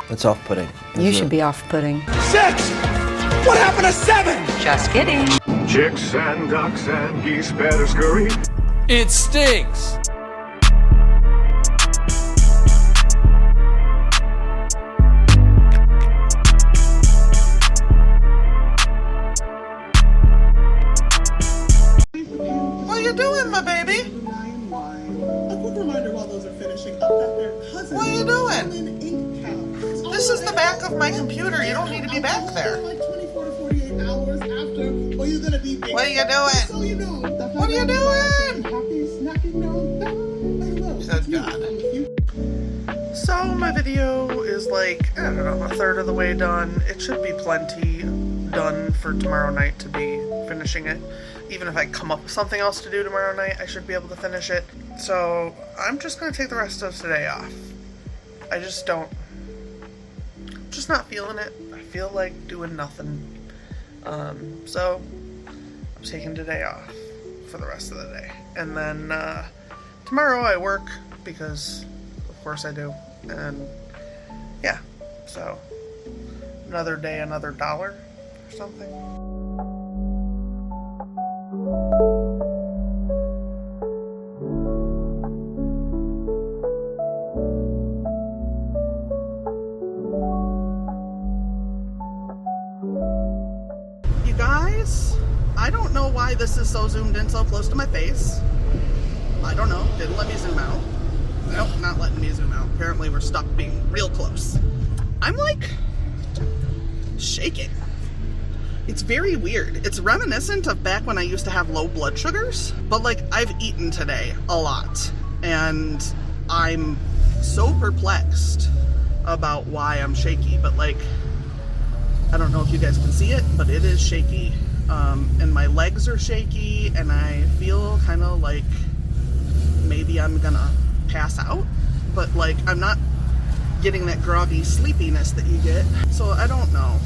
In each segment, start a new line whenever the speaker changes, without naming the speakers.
That's off-putting.
You should be off-putting.
6! What happened to 7?
Just kidding.
Chicks and ducks and geese better scurry.
It stinks!
What are you doing, my baby?
A quick reminder while those are finishing up that their cousin.
What are you doing? This is the back of my computer. You don't need to be back there.
Like 24 to 48 hours after, or you're gonna be.
What are you doing?
So you know.
What are you doing?
Happy snacking no.
Good God. So my video is like, I don't know, a third of the way done. It should be plenty done for tomorrow night to be finishing it. Even if I come up with something else to do tomorrow night, I should be able to finish it. So I'm just gonna take the rest of today off. I just not feeling it. I feel like doing nothing. So I'm taking today off for the rest of the day. And then tomorrow I work because of course I do. And yeah, so another day, another $1 or something. Guys, I don't know why this is so zoomed in so close to my face. I don't know. Didn't let me zoom out. Nope, not letting me zoom out. Apparently we're stuck being real close. I'm like shaking. It's very weird. It's reminiscent of back when I used to have low blood sugars, but like I've eaten today a lot and I'm so perplexed about why I'm shaky, but like I don't know if you guys can see it, but it is shaky, and my legs are shaky, and I feel kind of like maybe I'm gonna pass out, but like I'm not getting that groggy sleepiness that you get, so I don't know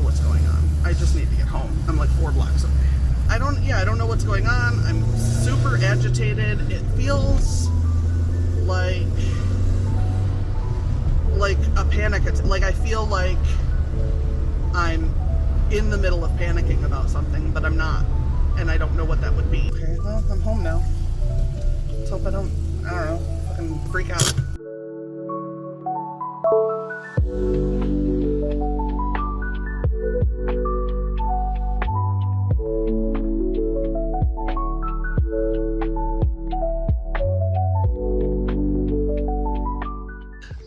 what's going on. I just need to get home. I'm like 4 blocks away. I don't know what's going on. I'm super agitated. It feels like a panic attack. Like I feel like I'm in the middle of panicking about something, but I'm not, and I don't know what that would be. Okay, well, I'm home now. Let's hope I don't know, fucking freak out.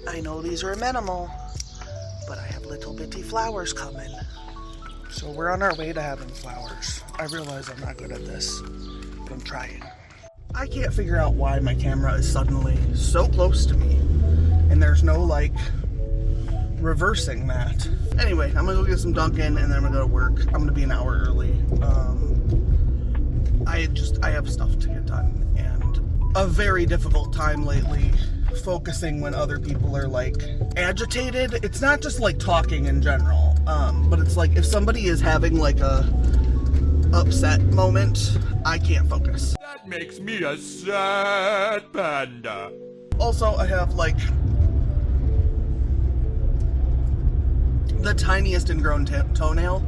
I know these are minimal, but I have little bitty flowers coming. So we're on our way to having flowers. I realize I'm not good at this, but I'm trying. I can't figure out why my camera is suddenly so close to me, and there's no like reversing that. Anyway, I'm gonna go get some Dunkin' and then I'm gonna go to work. I'm gonna be an hour early. I have stuff to get done, and a very difficult time lately focusing when other people are like agitated. It's not just like talking in general, but it's like if somebody is having like a upset moment, I can't focus.
That makes me a sad panda.
Also, I have like the tiniest ingrown toenail,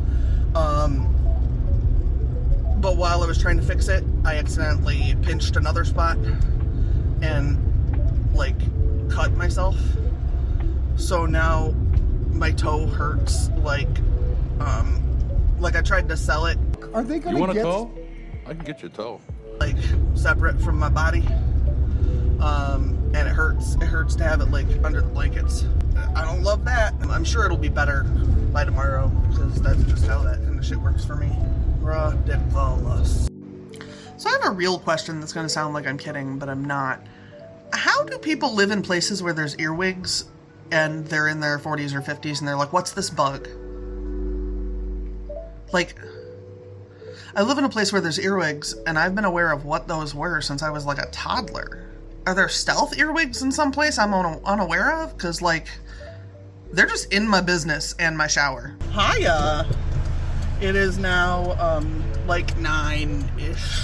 but while I was trying to fix it, I accidentally pinched another spot and like cut myself, so now my toe hurts like I tried to sell it.
Are they gonna
You want a toe? I can get you a toe.
Like separate from my body, and it hurts to have it like under the blankets. I don't love that. I'm sure it'll be better by tomorrow, because that's just how that kind of shit works for me. Ridiculous. So I have a real question that's gonna sound like I'm kidding, but I'm not. How do people live in places where there's earwigs and they're in their 40s or 50s and they're like, what's this bug? Like, I live in a place where there's earwigs and I've been aware of what those were since I was like a toddler. Are there stealth earwigs in some place I'm unaware of? Because like, they're just in my business and my shower. Hiya! It is now like 9-ish.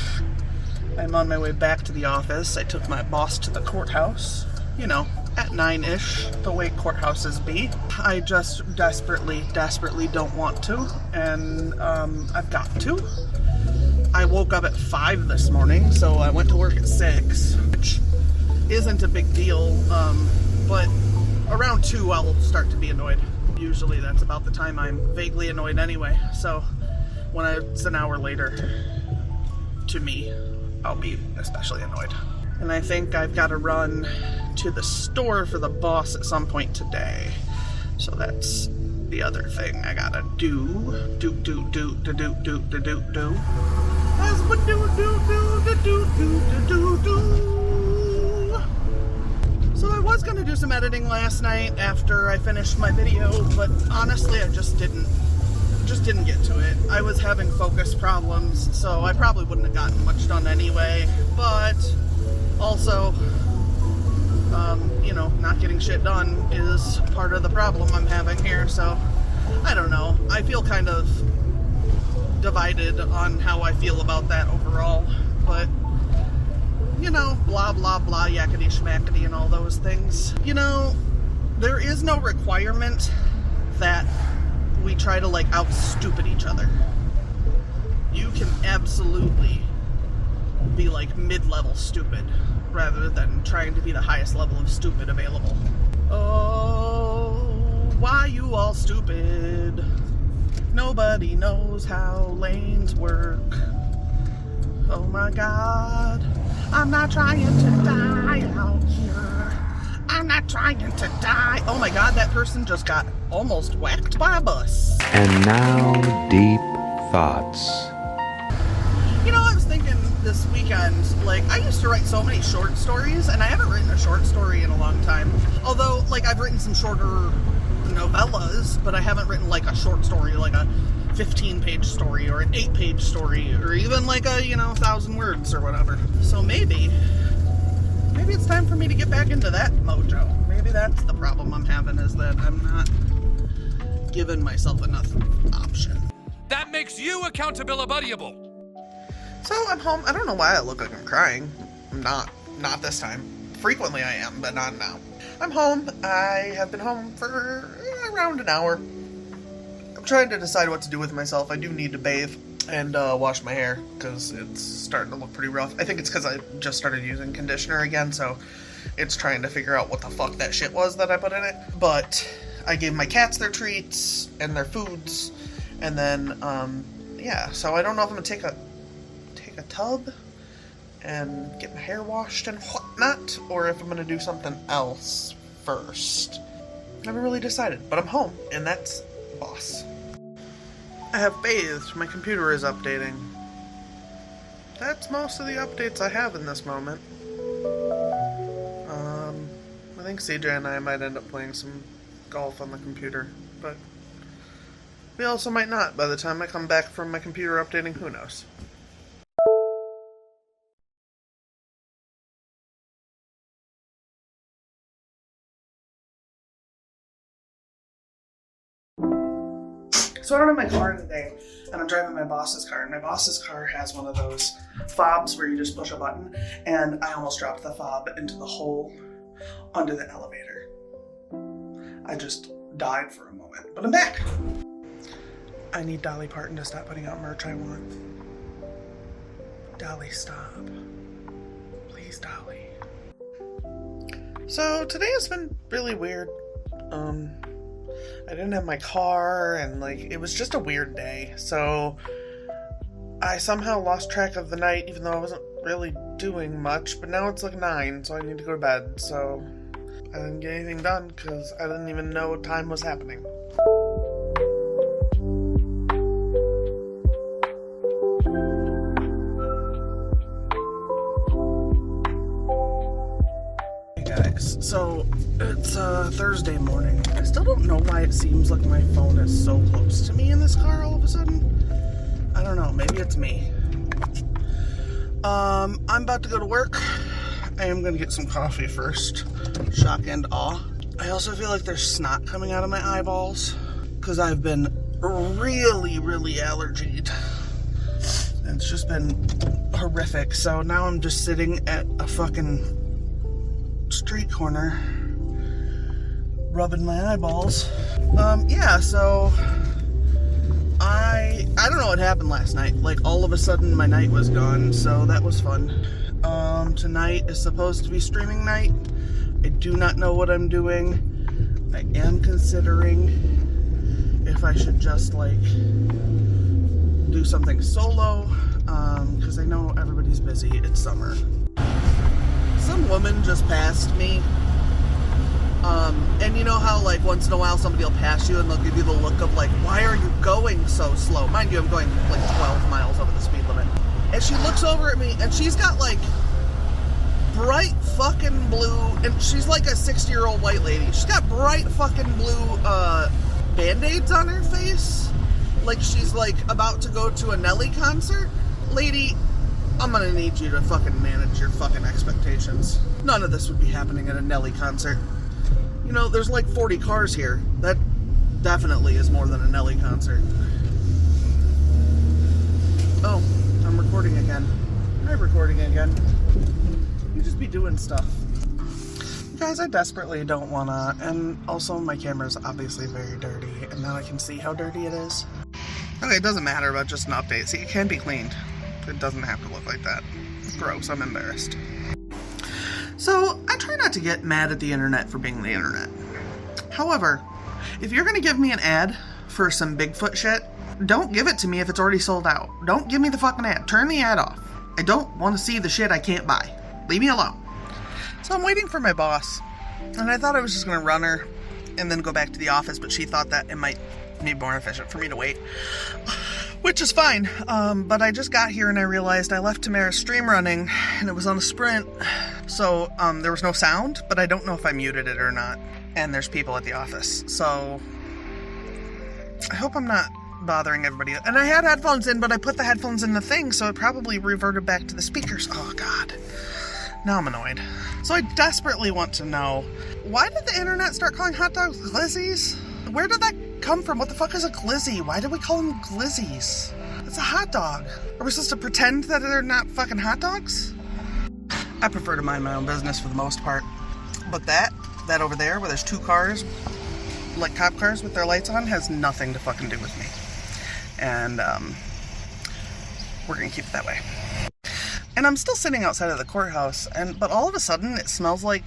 I'm on my way back to the office. I took my boss to the courthouse. You know, at 9-ish, the way courthouses be. I just desperately don't want to, and I've got to. I woke up at 5 this morning, so I went to work at 6, which isn't a big deal, but around 2 I'll start to be annoyed. Usually that's about the time I'm vaguely annoyed anyway, so when it's an hour later, to me, I'll be especially annoyed. And I think I've got to run to the store for the boss at some point today. So that's the other thing I gotta do. That's what So I was gonna do some editing last night after I finished my video, but honestly I just didn't get to it. I was having focus problems, so I probably wouldn't have gotten much done anyway, but also, you know, not getting shit done is part of the problem I'm having here, so I don't know. I feel kind of divided on how I feel about that overall, but you know, blah blah blah, yakety schmackety and all those things. You know, there is no requirement that we try to like out-stupid each other. You can absolutely be like mid-level stupid rather than trying to be the highest level of stupid available. Oh, why you all stupid? Nobody knows how lanes work. Oh my god, I'm not trying to die out here. I'm not trying to die. Oh my god, that person just got almost whacked by a bus.
And now, deep thoughts.
You know, I was thinking this weekend, like, I used to write so many short stories, and I haven't written a short story in a long time. Although, like, I've written some shorter novellas, but I haven't written, like, a short story, like a 15-page story, or an 8-page story, or even, like, a, 1,000 words, or whatever. So maybe it's time for me to get back into that mojo. Maybe that's the problem I'm having, is that I'm not giving myself enough option.
That makes you accountability-able.
So I'm home. I don't know why I look like I'm crying. I'm not this time. Frequently I am, but not now. I'm home. I have been home for around an hour. I'm trying to decide what to do with myself. I do need to bathe and wash my hair because it's starting to look pretty rough. I think it's because I just started using conditioner again, so it's trying to figure out what the fuck that shit was that I put in it. But I gave my cats their treats and their foods, and then yeah. So I don't know if I'm gonna take a tub and get my hair washed and whatnot, or if I'm gonna do something else first. I haven't really decided, but I'm home, and that's boss. I have bathed. My computer is updating. That's most of the updates I have in this moment. I think CJ and I might end up playing some golf on the computer, but we also might not. By the time I come back from my computer updating, who knows? So I don't have my car today, and I'm driving my boss's car, and my boss's car has one of those fobs where you just push a button, and I almost dropped the fob into the hole under the elevator. I just died for a moment, but I'm back. I need Dolly Parton to stop putting out merch I want. Dolly, stop. Please, Dolly. So today has been really weird. I didn't have my car, and like, it was just a weird day. So I somehow lost track of the night, even though I wasn't really doing much, but now it's like 9, so I need to go to bed. So I didn't get anything done because I didn't even know what time was happening. Hey guys, so it's Thursday morning. I still don't know why it seems like my phone is so close to me in this car all of a sudden. I don't know, maybe it's me. I'm about to go to work. I am going to get some coffee first. Shock and awe. I also feel like there's snot coming out of my eyeballs because I've been really allergied. It's just been horrific. So now I'm just sitting at a fucking street corner rubbing my eyeballs. Yeah, so I don't know what happened last night. Like, all of a sudden my night was gone, so that was fun. Tonight is supposed to be streaming night. I do not know what I'm doing. I am considering if I should just, like, do something solo, because I know everybody's busy. It's summer. Some woman just passed me. And you know how, like, once in a while somebody will pass you and they'll give you the look of, like, why are you going so slow? Mind you, I'm going, like, 12 miles over the speed limit. And she looks over at me, and she's got, like, bright fucking blue, and she's like a 60-year-old white lady. She's got bright fucking blue, Band-Aids on her face. Like she's, like, about to go to a Nelly concert. Lady, I'm gonna need you to fucking manage your fucking expectations. None of this would be happening at a Nelly concert. You know, there's like 40 cars here. That definitely is more than a Nelly concert. Oh, I'm recording again. I'm recording again. You just be doing stuff. Guys, I desperately don't wanna, and also my camera's obviously very dirty, and now I can see how dirty it is. Okay, it doesn't matter about just an update. See, it can be cleaned. It doesn't have to look like that. Gross, I'm embarrassed. So, I try not to get mad at the internet for being the internet. However, if you're gonna give me an ad for some Bigfoot shit, don't give it to me if it's already sold out. Don't give me the fucking ad. Turn the ad off. I don't want to see the shit I can't buy. Leave me alone. So I'm waiting for my boss, and I thought I was just gonna run her and then go back to the office, but she thought that it might be more efficient for me to wait. Which is fine, but I just got here and I realized I left Tamara's stream running, and it was on a sprint, so there was no sound, but I don't know if I muted it or not, and there's people at the office, so I hope I'm not bothering everybody. And I had headphones in, but I put the headphones in the thing, so it probably reverted back to the speakers. Oh god, now I'm annoyed. So I desperately want to know, why did the internet start calling hot dogs glizzies? Where did that come from? What the fuck is a glizzy? Why do we call them glizzies? It's a hot dog. Are we supposed to pretend that they're not fucking hot dogs? I prefer to mind my own business for the most part. But that over there, where there's two cars, like cop cars with their lights on, has nothing to fucking do with me. And, we're gonna keep it that way. And I'm still sitting outside of the courthouse, but all of a sudden it smells like,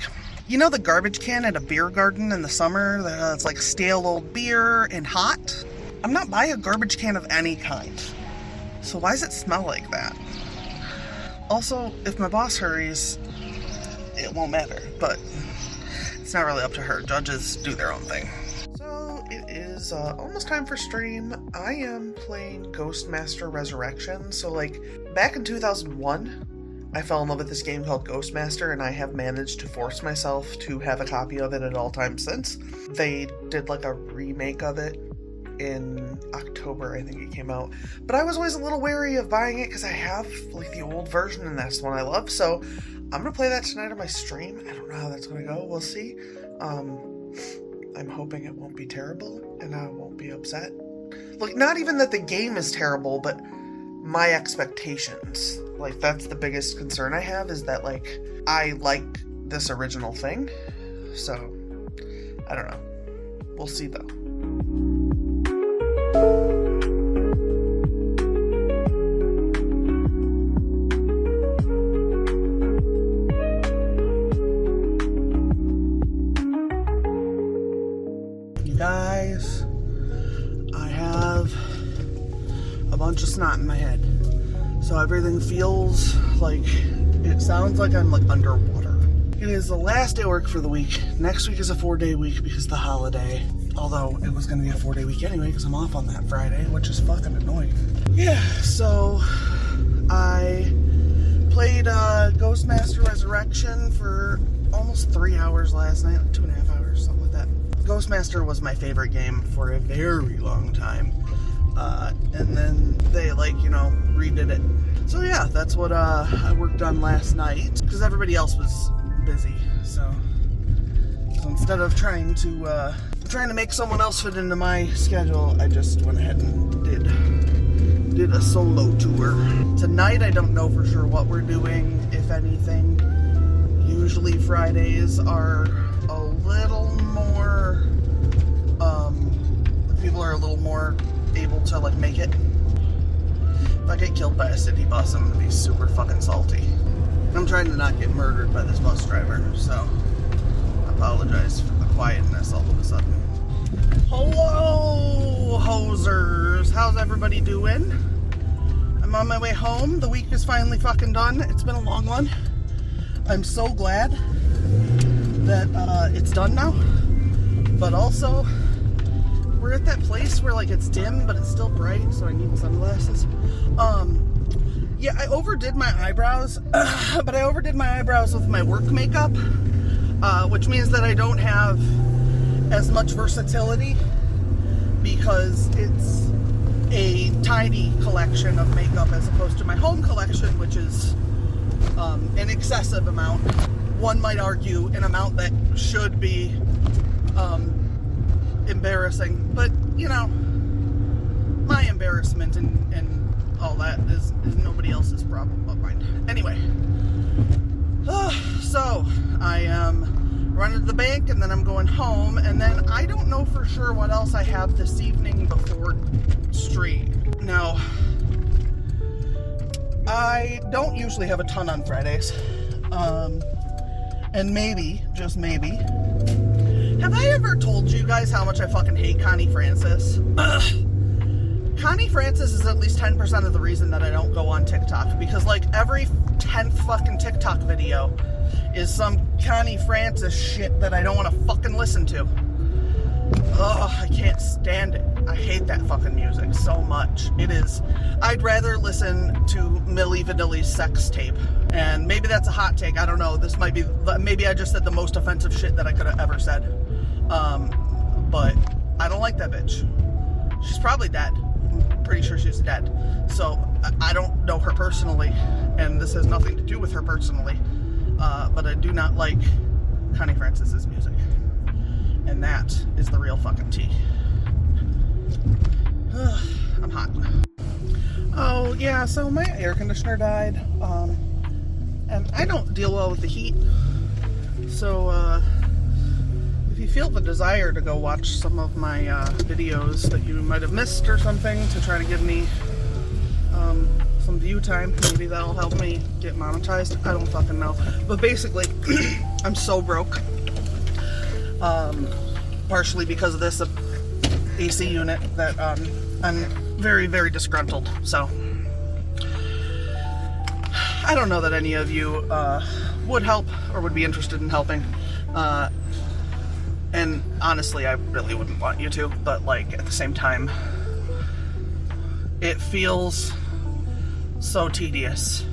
you know, the garbage can at a beer garden in the summer that's like stale old beer and hot? I'm not buying a garbage can of any kind. So why does it smell like that? Also, if my boss hurries, it won't matter, but it's not really up to her. Judges do their own thing. So it is almost time for stream. I am playing Ghostmaster Resurrection. So, like, back in 2001, I fell in love with this game called Ghostmaster, and I have managed to force myself to have a copy of it at all times since. They did like a remake of it in October, I think it came out. But I was always a little wary of buying it because I have like the old version, and that's the one I love. So I'm gonna play that tonight on my stream. I don't know how that's gonna go. We'll see. I'm hoping it won't be terrible and I won't be upset. Like, not even that the game is terrible, but my expectations. Like, that's the biggest concern I have, is that, like, I like this original thing. So, I don't know. We'll see, though. You guys, I have a bunch of snot in my head. So everything feels like, it sounds like I'm like underwater. It is the last day of work for the week. Next week is a 4-day week because of the holiday. Although it was gonna be a 4-day week anyway because I'm off on that Friday, which is fucking annoying. Yeah, so I played Ghostmaster Resurrection for almost 3 hours last night, 2.5 hours, something like that. Ghostmaster was my favorite game for a very long time. And then they, like, you know, redid it. So yeah, that's what I worked on last night, because everybody else was busy. So instead of trying to make someone else fit into my schedule, I just went ahead and did a solo tour. Tonight, I don't know for sure what we're doing, if anything. Usually Fridays are a little more to like make it. If I get killed by a city bus, I'm gonna be super fucking salty. I'm trying to not get murdered by this bus driver, so I apologize for the quietness all of a sudden. Hello, hosers. How's everybody doing? I'm on my way home. The week is finally fucking done. It's been a long one. I'm so glad that it's done now. But also, we're at that place where like it's dim, but it's still bright, so I need sunglasses. Yeah, I overdid my eyebrows, but I overdid my eyebrows with my work makeup, which means that I don't have as much versatility because it's a tiny collection of makeup as opposed to my home collection, which is an excessive amount. One might argue an amount that should be embarrassing, but you know, my embarrassment and all that is nobody else's problem but mine. Anyway, so I am running to the bank and then I'm going home, and then I don't know for sure what else I have this evening before stream. Now, I don't usually have a ton on Fridays, and maybe, just maybe, have I ever told you guys how much I fucking hate Connie Francis? Connie Francis is at least 10% of the reason that I don't go on TikTok, because like every 10th fucking TikTok video is some Connie Francis shit that I don't want to fucking listen to. Ugh, I can't stand it. I hate that fucking music so much. It is, I'd rather listen to Milli Vanilli's sex tape. And maybe that's a hot take, I don't know. This might be, maybe I just said the most offensive shit that I could have ever said. But I don't like that bitch. She's probably dead. I'm pretty sure she's dead. So I don't know her personally, and this has nothing to do with her personally. But I do not like Connie Francis's music. And that is the real fucking tea. I'm hot. Oh yeah, so my air conditioner died. And I don't deal well with the heat. So if you feel the desire to go watch some of my videos that you might have missed or something to try to give me some view time, maybe that'll help me get monetized. I don't fucking know. But basically, I'm so broke. Partially because of this AC unit that I'm very, very disgruntled. So I don't know that any of you would help or would be interested in helping. And honestly, I really wouldn't want you to, but like at the same time, it feels so tedious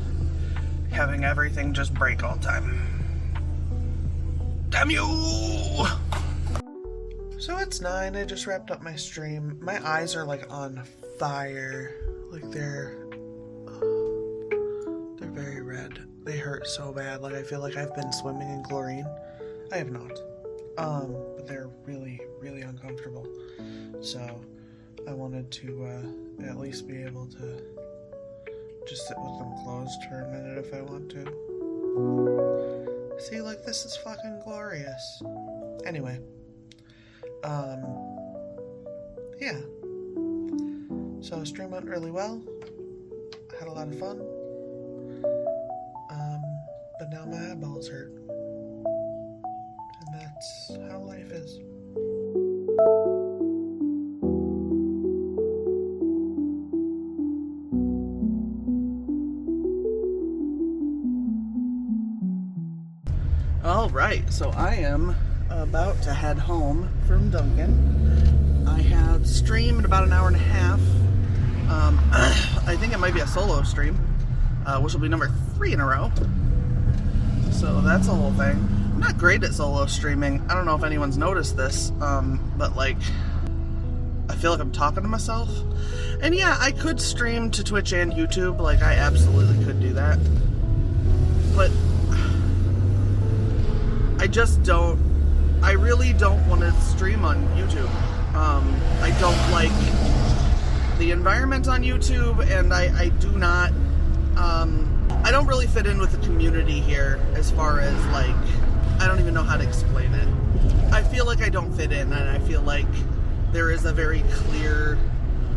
having everything just break all the time. Damn you! So it's 9, I just wrapped up my stream. My eyes are like on fire. Like they're very red. They hurt so bad. Like I feel like I've been swimming in chlorine. I have not. But they're really, really uncomfortable. So I wanted to at least be able to just sit with them closed for a minute if I want to. See, like this is fucking glorious. Anyway. Yeah. So stream went really well. I had a lot of fun. But now my eyeballs hurt. And that's how life is. Alright, so I am about to head home from Duncan. I have streamed about an hour and a half. I think it might be a solo stream, which will be number 3 in a row. So that's a whole thing. I'm not great at solo streaming. I don't know if anyone's noticed this, but like, I feel like I'm talking to myself. And yeah, I could stream to Twitch and YouTube. Like, I absolutely could do that. But I just don't. I really don't want to stream on YouTube. I don't like the environment on YouTube, and I do not, I don't really fit in with the community here as far as, like, I don't even know how to explain it. I feel like I don't fit in, and I feel like there is a very clear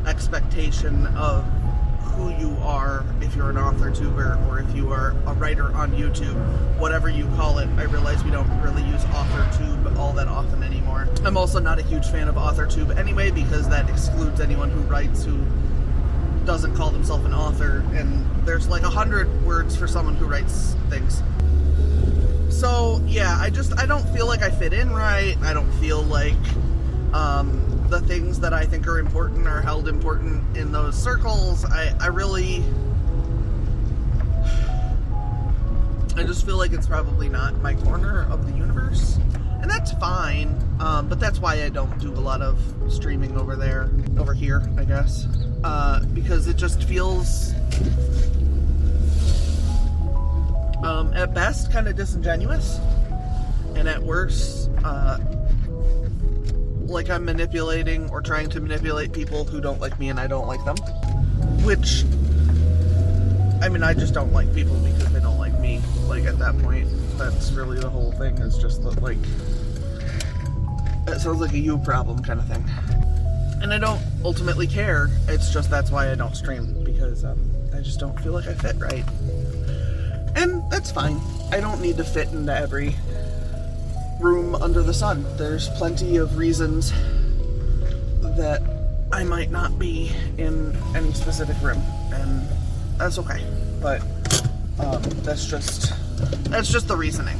expectation of who you are if you're an author tuber or if you are a writer on YouTube, whatever you call it. I realize we don't really use author tube all that often anymore. I'm also not a huge fan of author tube anyway, because that excludes anyone who writes who doesn't call themselves an author, and there's like 100 words for someone who writes things. So yeah, I don't feel like I fit in right. I don't feel like the things that I think are important are held important in those circles. I just feel like it's probably not my corner of the universe, and that's fine. But that's why I don't do a lot of streaming over here, I guess, because it just feels, at best, kind of disingenuous, and at worst, like I'm manipulating or trying to manipulate people who don't like me and I don't like them. Which, I mean, I just don't like people because they don't like me. Like, at that point, that's really the whole thing, is just that, like, it sounds like a you problem kind of thing. And I don't ultimately care. It's just that's why I don't stream, because I just don't feel like I fit right. And that's fine. I don't need to fit into every room under the sun. There's plenty of reasons that I might not be in any specific room, and that's okay. But that's just the reasoning.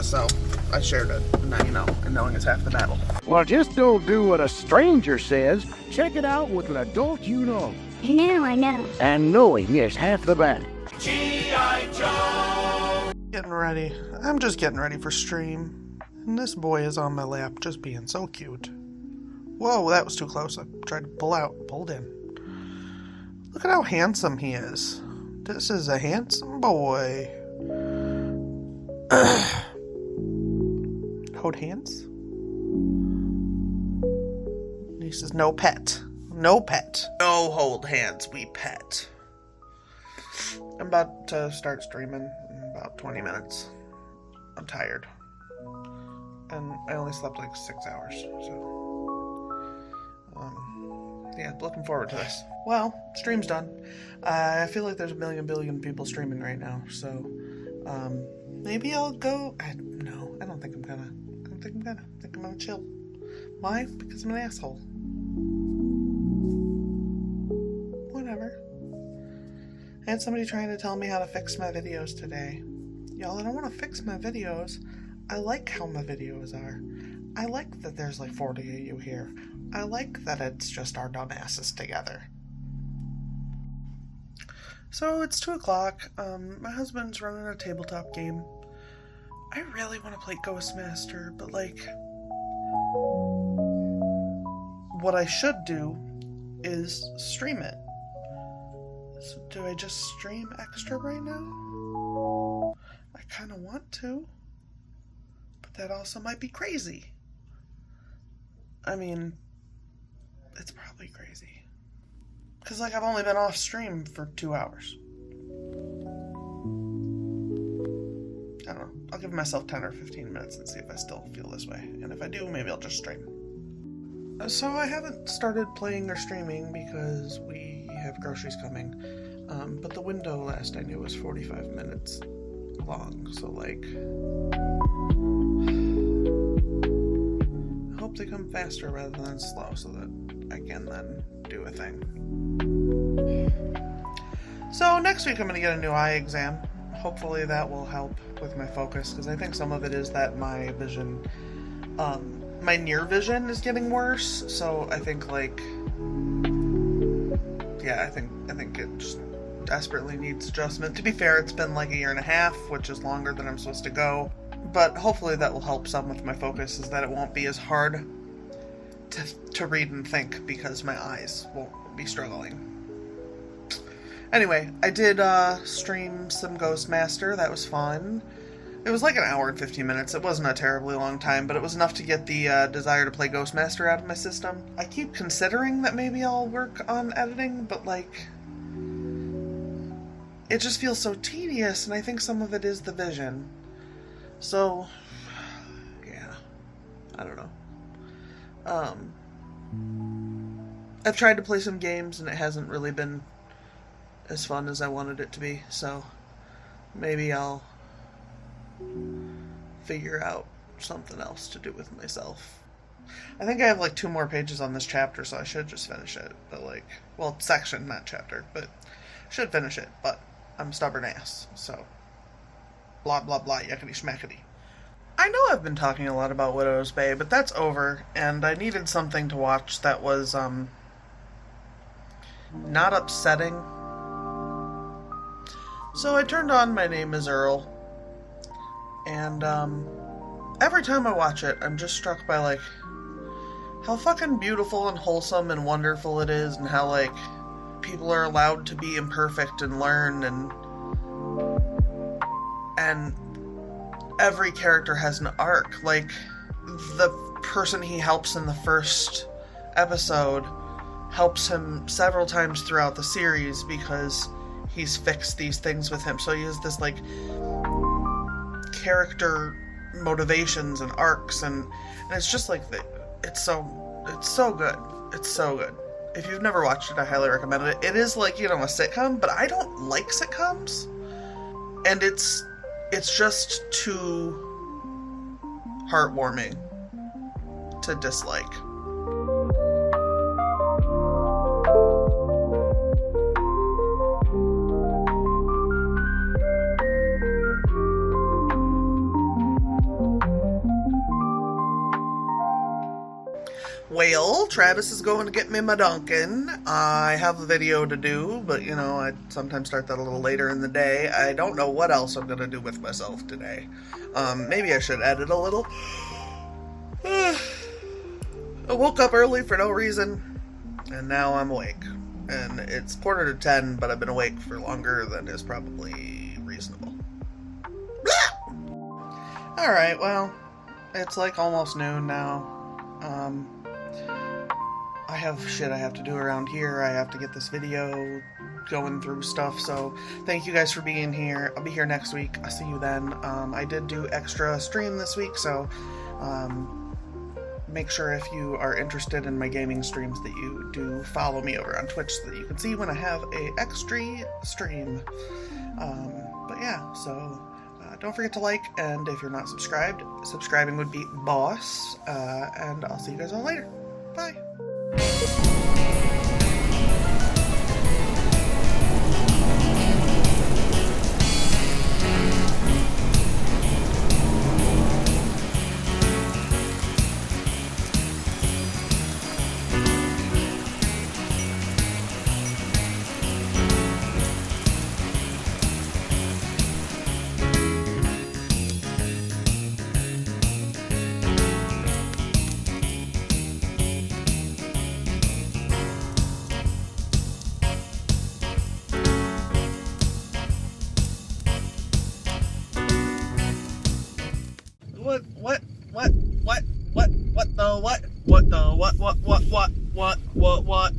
So I shared it, and now you know, and knowing is half the battle.
Well, just don't do what a stranger says. Check it out with an adult you know.
Now I know.
And knowing is half the battle.
Getting ready. I'm just getting ready for stream. And this boy is on my lap, just being so cute. Whoa, that was too close. I tried to pulled in. Look at how handsome he is. This is a handsome boy. Hold hands? He says, no pet. No pet. No hold hands, we pet. I'm about to start streaming in about 20 minutes. I'm tired. And I only slept like 6 hours, so yeah, looking forward to this. Well, stream's done. I feel like there's a billion people streaming right now, so maybe I'll go. No, I don't think I'm gonna. I think I'm gonna chill. Why? Because I'm an asshole. Whatever. I had somebody trying to tell me how to fix my videos today. Y'all, I don't want to fix my videos. I like how my videos are. I like that there's like 40 of you here. I like that it's just our dumbasses together. So it's 2 o'clock. My husband's running a tabletop game. I really want to play Ghostmaster, but like, what I should do is stream it. So do I just stream extra right now? I kind of want to. That also might be crazy. I mean, it's probably crazy. Because, like, I've only been off stream for 2 hours. I don't know. I'll give myself 10 or 15 minutes and see if I still feel this way. And if I do, maybe I'll just stream. So I haven't started playing or streaming because we have groceries coming. But the window last I knew was 45 minutes long. So, like, hope they come faster rather than slow so that I can then do a thing. So next week I'm going to get a new eye exam. Hopefully that will help with my focus, because I think some of it is that my vision, my near vision is getting worse. So I think, like, yeah, I think it just desperately needs adjustment. To be fair, it's been like 1.5 years, which is longer than I'm supposed to go. But hopefully that will help some with my focus, is that it won't be as hard to read and think because my eyes won't be struggling. Anyway, I did stream some Ghostmaster. That was fun. It was like 1 hour and 15 minutes. It wasn't a terribly long time, but it was enough to get the desire to play Ghostmaster out of my system. I keep considering that maybe I'll work on editing, but like, it just feels so tedious, and I think some of it is the vision. So, yeah, I don't know. I've tried to play some games and it hasn't really been as fun as I wanted it to be, so maybe I'll figure out something else to do with myself. I think I have like 2 more pages on this chapter, so I should just finish it. But like, well, section, not chapter, but should finish it. But I'm stubborn ass, so blah blah blah, yuckity schmackety. I know I've been talking a lot about Widow's Bay, but that's over, and I needed something to watch that was not upsetting. So I turned on My Name is Earl, and every time I watch it, I'm just struck by like how fucking beautiful and wholesome and wonderful it is, and how like people are allowed to be imperfect and learn, and every character has an arc. Like the person he helps in the first episode helps him several times throughout the series because he's fixed these things with him. So he has this like character motivations and arcs, and it's just like it's so good. It's so good. If you've never watched it, I highly recommend it. It is like, you know, a sitcom, but I don't like sitcoms, and it's just too heartwarming to dislike. Well, Travis is going to get me my Dunkin'. I have a video to do, but you know, I sometimes start that a little later in the day. I don't know what else I'm going to do with myself today. Maybe I should edit a little. I woke up early for no reason, and now I'm awake. And it's 9:45, but I've been awake for longer than is probably reasonable. Alright, well, it's like almost noon now. I have shit I have to do around here. I have to get this video going through stuff, so thank you guys for being here. I'll be here next week. I'll see you then. I did do extra stream this week, so make sure if you are interested in my gaming streams that you do follow me over on Twitch so that you can see when I have a extra stream. But yeah, so don't forget to like, and if you're not subscribed, subscribing would be boss, and I'll see you guys all later. Bye. What